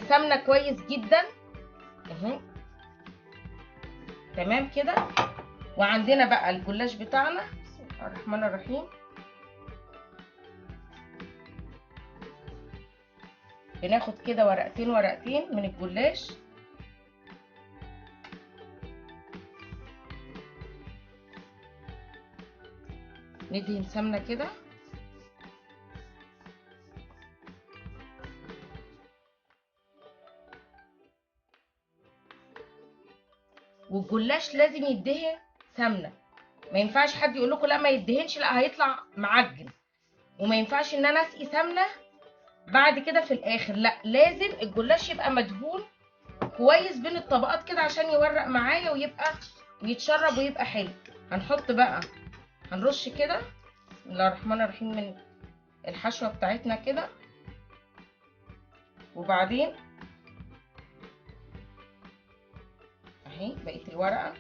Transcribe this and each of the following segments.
سمنه كويس جدا اهو. تمام كده. وعندنا بقى الجلاش بتاعنا. بسم الله الرحمن الرحيم. بناخد كده ورقتين ورقتين من الجلاش. ندهن سمنه كده. والجلاش لازم يدهن سمنه. ما ينفعش حد يقول لكم لا ما يدهنش، لا هيطلع معجن. وما ينفعش ان انا اسقي سمنه بعد كده في الاخر، لا لازم الجلاش يبقى مدهون كويس بين الطبقات كده عشان يورق معايا ويتشرب ويبقى حلو. هنحط بقى، هنرش كده بسم الله الرحمن الرحيم من الحشوه بتاعتنا كده. وبعدين اهي بقيه الورقه.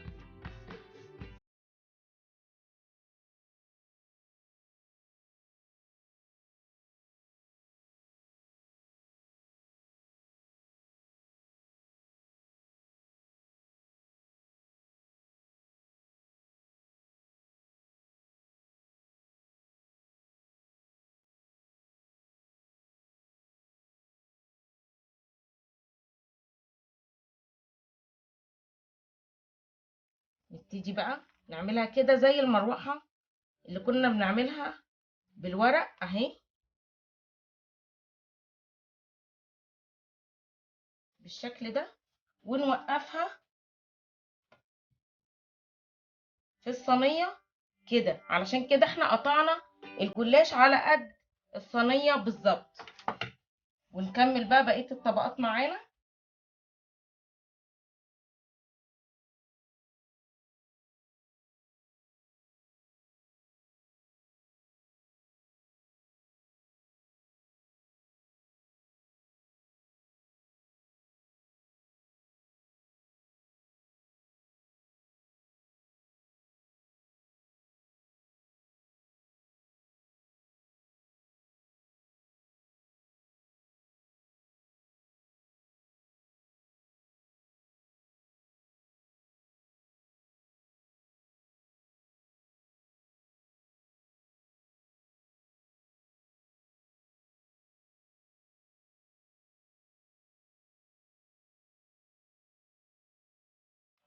نبتدي بقى نعملها كده زي المروحه اللي كنا بنعملها بالورق اهي بالشكل ده. ونوقفها في الصينيه كده، علشان كده احنا قطعنا الجلاش على قد الصينيه بالظبط. ونكمل بقى بقيه الطبقات معانا.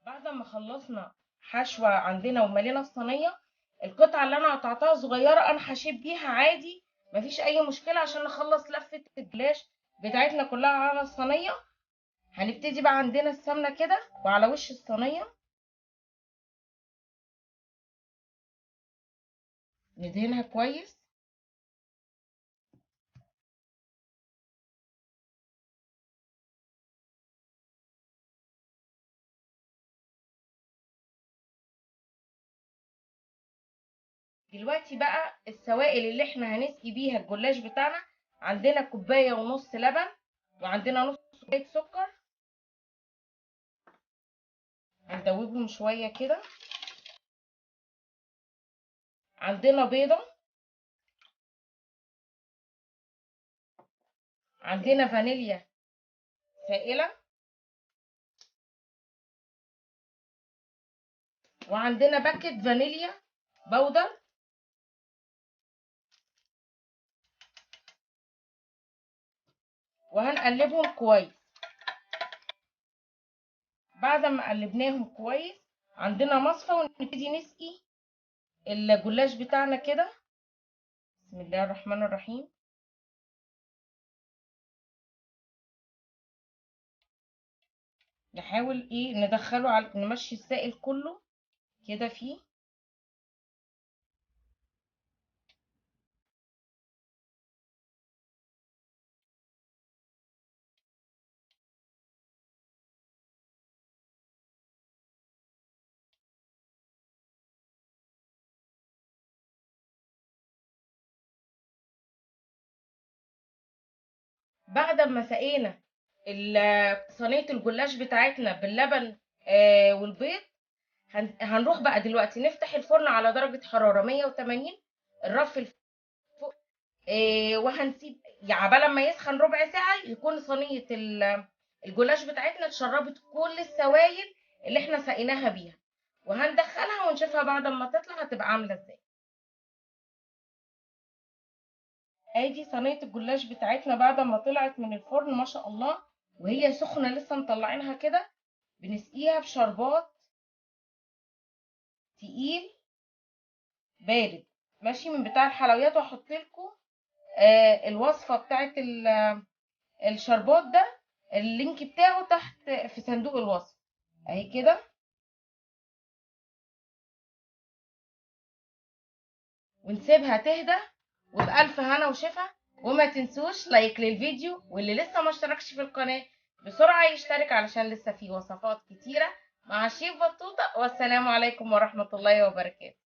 بعد ما خلصنا حشوة عندنا وملينا الصينية، القطعة اللي انا قطعتها صغيرة انا هشيب بيها عادي مفيش اي مشكلة عشان نخلص لفة الجلاش بتاعتنا كلها على الصينية. هنبتدي بقى عندنا السمنة كده وعلى وش الصينية ندهنها كويس. دلوقتي بقى السوائل اللي احنا هنسقي بيها الجلاش بتاعنا، عندنا كوباية ونص لبن، وعندنا نص كوباية سكر. هندوبهم شوية كده. عندنا بيضة، عندنا فانيليا سائلة، وعندنا باكت فانيليا بودر. وهنقلبهم كويس. بعد ما قلبناهم كويس عندنا مصفى ونبتدي نسقي الجلاش بتاعنا كده. بسم الله الرحمن الرحيم. نحاول ندخله على نمشي السائل كله كده فيه. بعد ما سقينا صينيه الجلاش بتاعتنا باللبن والبيض، هنروح بقى دلوقتي نفتح الفرن على درجة حرارة 180. الرف وهنسيب يعني عبال ما يسخن ربع ساعة يكون صينية الجلاش بتاعتنا اتشربت كل السوائل اللي احنا سقيناها بيها، وهندخلها ونشوفها بعد ما تطلع هتبقى عاملة ازاي. ادي صينية الجلاش بتاعتنا بعد ما طلعت من الفرن ما شاء الله، وهي سخنة لسه مطلعينها كده. بنسقيها بشربات تقيل بارد ماشي من بتاع الحلويات، واحط لكم الوصفة بتاعت الشربات ده، اللينك بتاعه تحت في صندوق الوصف اهي كده. ونسيبها تهدى وبألف هنا وشفا. وما تنسوش لايك للفيديو، واللي لسه ما اشتركش في القناة بسرعة يشترك علشان لسه في وصفات كتيرة مع شيف بطوطة. والسلام عليكم ورحمة الله وبركاته.